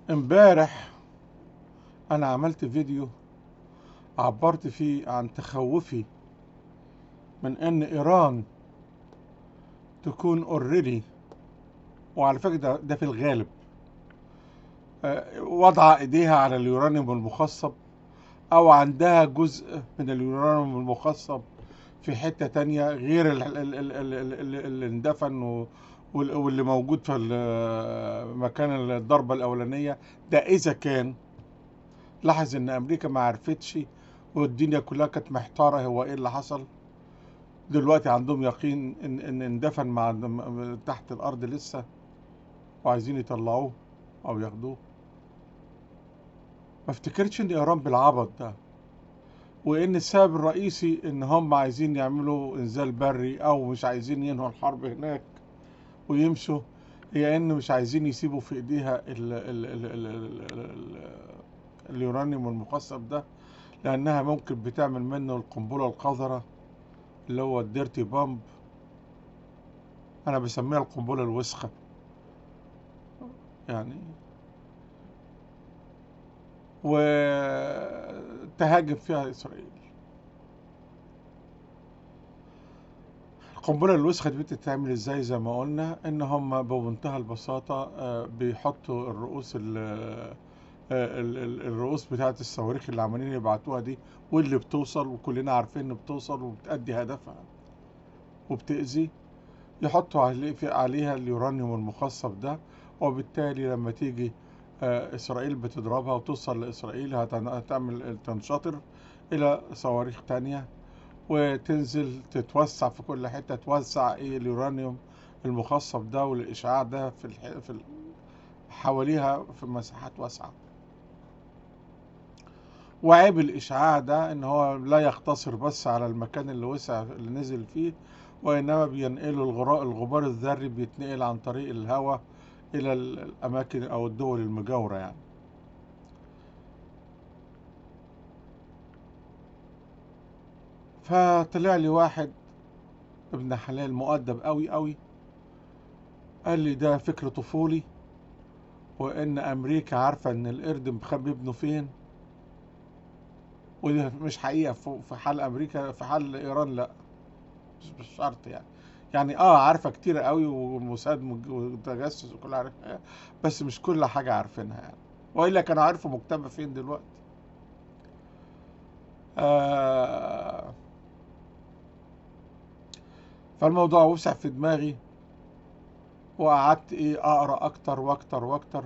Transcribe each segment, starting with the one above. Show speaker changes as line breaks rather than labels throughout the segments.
امبارح انا عملت فيديو عبرت فيه عن تخوفي من ان ايران تكون اوريدي، وعلى فكرة ده في الغالب وضع ايديها على اليورانيوم المخصب، او عندها جزء من اليورانيوم المخصب في حتة تانية غير اللي اندفن واللي موجود في مكان الضربة الأولانية. ده إذا كان لاحظ إن أمريكا ما عرفتش والدنيا كلها كانت محتارة هو إيه اللي حصل. دلوقتي عندهم يقين إن اندفن تحت الأرض لسه، وعايزين يطلعوه أو ياخدوه. ما افتكرتش إن إيران بالعبط ده، وإن السبب الرئيسي إن هم عايزين يعملوا إنزال بري أو مش عايزين ينهوا الحرب هناك ويمشوا، هي إن مش عايزين يسيبوا في إيديها اليورانيوم المخصب ده، لأنها ممكن بتعمل منه القنبلة القذرة اللي هو الديرتي بامب. أنا بسميها القنبلة الوسخة يعني، وتهاجم فيها إسرائيل. القنبلة الوسخة دي بتتعمل ازاي؟ زي ما قلنا ان هم بمنتهى البساطة بيحطوا الرؤوس بتاعت الصواريخ اللي عمالين يبعتوها دي، واللي بتوصل وكلنا عارفين ان بتوصل وبتأدي هدفها وبتأذي. يحطوا عليها اليورانيوم المخصب ده، وبالتالي لما تيجي إسرائيل بتضربها وتوصل لإسرائيل هتعمل تنشطر إلى صواريخ تانية وتنزل تتوسع في كل حتة، توزع اليورانيوم المخصب ده والإشعاع ده حواليها في مساحات واسعة. وعيب الإشعاع ده إن هو لا يقتصر بس على المكان اللي وسع اللي نزل فيه، وإنما بينقلوا الغبار الذري بيتنقل عن طريق الهواء إلى الأماكن أو الدول المجاورة يعني. فطلع لي واحد ابن حلال مؤدب قوي قوي، قال لي ده فكر طفولي، وإن أمريكا عارفة إن القرد مخبي ابنه فين. ودي مش حقيقة في حال أمريكا، في حال إيران لا، مش شرط يعني. يعني عارفة كتير قوي، والموساد وتجسس وكل عارف، بس مش كل حاجة عارفينها يعني، وإلا كانوا عارفوا مكتبة فين دلوقتي. آه فالموضوع وسع في دماغي، وقعدت أقرأ أكتر وأكتر وأكتر،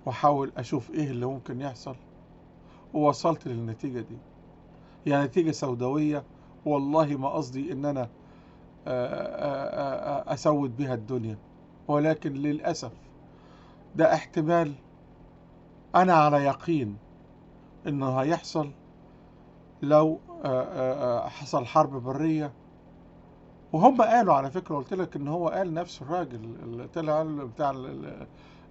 وأحاول أشوف إيه اللي ممكن يحصل، ووصلت للنتيجة دي. هي نتيجة سوداوية، والله ما قصدي إن أنا أسود بها الدنيا، ولكن للأسف ده احتمال أنا على يقين إنه هيحصل لو حصل حرب برية. وهم قالوا على فكرة، قلت لك إن هو قال نفس الراجل اللي طلع بتاع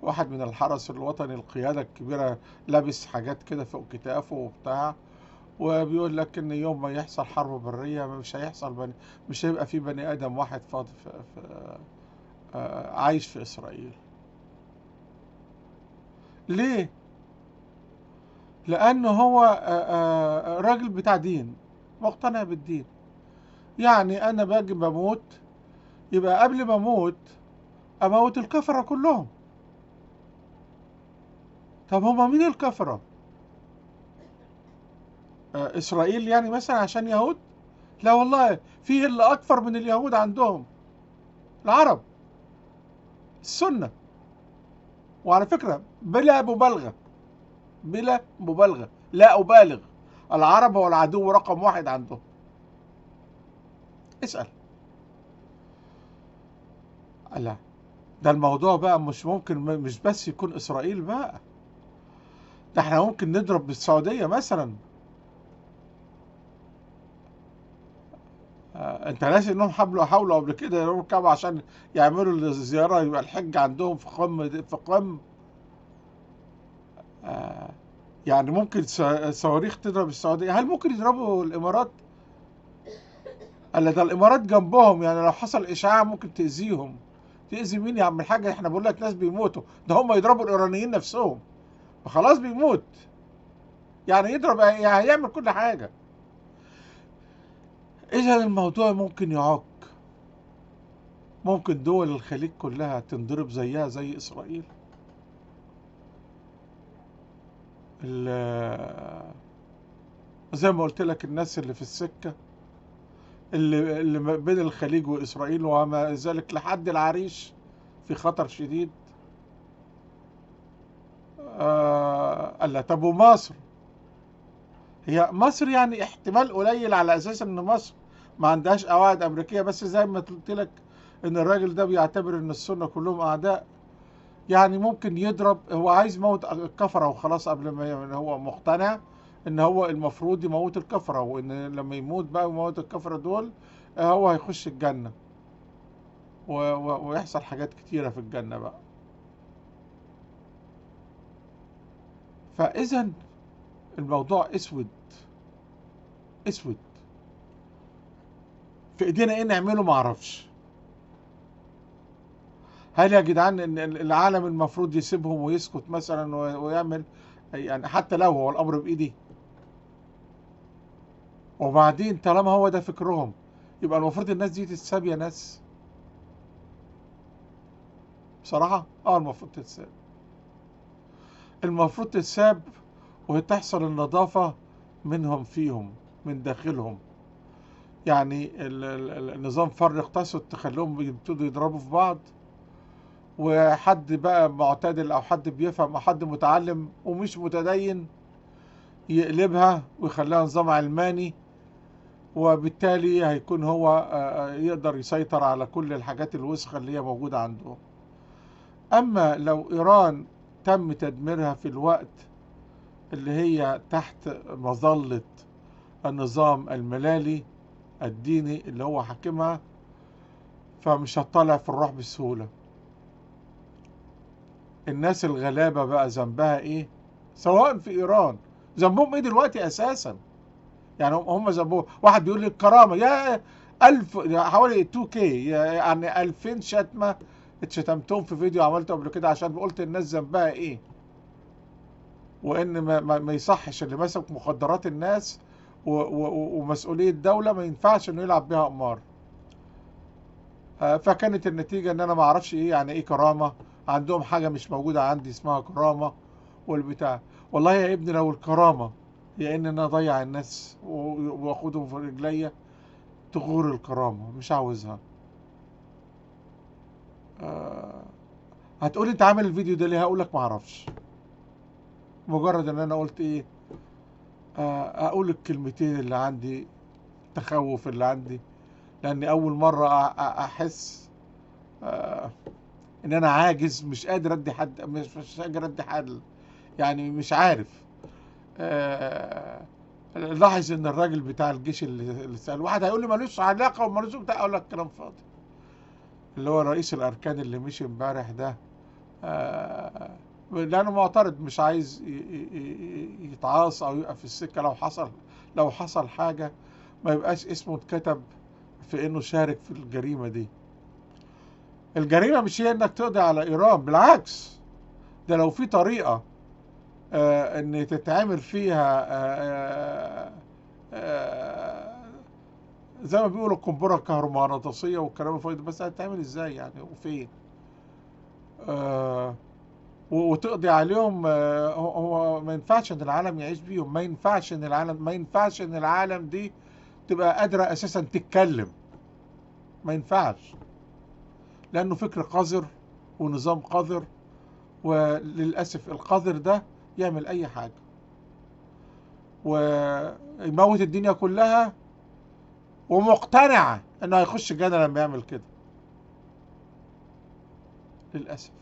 واحد من الحرس الوطني، القيادة الكبيرة، لابس حاجات كده فوق كتافه وبتاع، وبيقول لك إن يوم ما يحصل حرب برية مش هيحصل مش هيبقى في بني آدم واحد فاضي عايش في إسرائيل. ليه؟ لأنه هو راجل بتاع دين، مقتنع بالدين. يعني أنا باجي بموت، يبقى قبل ما أموت أموت الكفرة كلهم. طب هما مين الكفرة؟ إسرائيل يعني مثلا عشان يهود؟ لا والله، فيه اللي أكفر من اليهود عندهم، العرب، السنة. وعلى فكرة بلا مبالغة، بلا مبالغة، لا أبالغ، العرب هو العدو رقم واحد عندهم. اسأل. لا، ده الموضوع بقى مش ممكن مش بس يكون إسرائيل بقى، ده احنا ممكن نضرب بالسعودية مثلا. انت ناسي انهم حاولوا قبل كده يروحوا الكعبة عشان يعملوا الزيارة، يبقى الحج عندهم في قم. آه يعني ممكن صواريخ تضرب السعودية، هل ممكن يضربوا الامارات؟ قال ده الامارات جنبهم، يعني لو حصل اشعاع ممكن تأذيهم، تأذي مين يا عم الحاج؟ احنا بقول لك ناس بيموتوا، ده هم يضربوا الإيرانيين نفسهم، فخلاص بيموت، يعني يضرب يعني هيعمل كل حاجة. إذا الموضوع ممكن يعك، ممكن دول الخليج كلها تنضرب زيها زي إسرائيل. زي ما قلت لك الناس اللي في السكة، اللي ما بين الخليج وإسرائيل وما ذلك لحد العريش في خطر شديد. قال لا طب ومصر؟ هي مصر يعني احتمال قليل، على أساس إن مصر ما عندهاش قواعد أمريكية، بس زي ما قلت لك إن الراجل ده بيعتبر إن السنة كلهم أعداء، يعني ممكن يضرب، هو عايز يموت الكفرة وخلاص، قبل ما هو مقتنع ان هو المفروض يموت الكفرة، وان لما يموت بقى ويموت الكفرة دول هو هيخش الجنة ويحصل حاجات كتيرة في الجنة بقى. فاذا الموضوع اسود اسود، في ايدينا ايه نعمله؟ معرفش. هل يا جدعان ان العالم المفروض يسيبهم ويسكت مثلا ويعمل، يعني حتى لو هو الامر بايدي؟ وبعدين طالما هو ده فكرهم، يبقى المفروض الناس دي تتساب يا ناس. بصراحة المفروض تتساب، المفروض تتساب وتحصل النظافة منهم فيهم، من داخلهم. يعني النظام فرق تسد، تخليهم يبتدوا يضربوا في بعض، وحد بقى معتدل او حد بيفهم او حد متعلم ومش متدين يقلبها ويخليها نظام علماني، وبالتالي هيكون هو يقدر يسيطر على كل الحاجات الوسخة اللي هي موجودة عنده. اما لو ايران تم تدميرها في الوقت اللي هي تحت مظلة النظام الملالي الديني اللي هو حاكمها، فمش هتطلع في الروح بسهولة. الناس الغلابة بقى ذنبها ايه؟ سواء في ايران، ذنبهم ايه دلوقتي اساسا؟ يعني هم ذنبهم، واحد بيقول لي الكرامة، يا 1000 حوالي 2K، يعني 2000 شتمة اتشتمتهم في فيديو عملته قبل كده، عشان قلت الناس ذنبها ايه، وان ما يصحش اللي ماسك مخدرات الناس ومسؤولية دولة ما ينفعش انه يلعب بيها قمار. فكانت النتيجة ان انا ما اعرفش ايه يعني ايه كرامة، عندهم حاجة مش موجودة عندي اسمها كرامة والبتاع. والله يا ابني لو الكرامة هي ان انا اضيع الناس واخدهم في رجليا، تغور الكرامة، مش عاوزها. هتقولي انت عامل الفيديو ده ليه؟ هقولك ما اعرفش، مجرد ان انا قلت ايه، اقول الكلمتين اللي عندي، التخوف اللي عندي، لاني اول مرة احس ان انا عاجز، مش قادر ادي حد، مش قادر ادي حل، يعني مش عارف. لاحظ ان الراجل بتاع الجيش اللي سأل واحد هيقول لي ملوش علاقة وملوش بتاع، اقول لك كلام فاضي. اللي هو رئيس الاركان اللي مشي امبارح ده، لانه معترض، مش عايز يتعاصى او يقف في السكة. لو حصل حاجة ما يبقاش اسمه اتكتب في انه شارك في الجريمة دي. الجريمة مش هي انك تقضي على ايران، بالعكس، ده لو في طريقة ان تتعمل فيها زي ما بيقولوا القنبلة الكهرومغناطيسية والكلام الفاضي ده، بس هتتعمل ازاي يعني وفين؟ وتقضي عليهم. هو ما ينفعش ان العالم يعيش بيهم، ما ينفعش ان العالم دي تبقى قادرة اساسا تتكلم، ما ينفعش، لانه فكر قذر ونظام قذر، وللأسف القذر ده يعمل اي حاجة ويموت الدنيا كلها، ومقتنع انه هيخش الجنة لما يعمل كده، للأسف.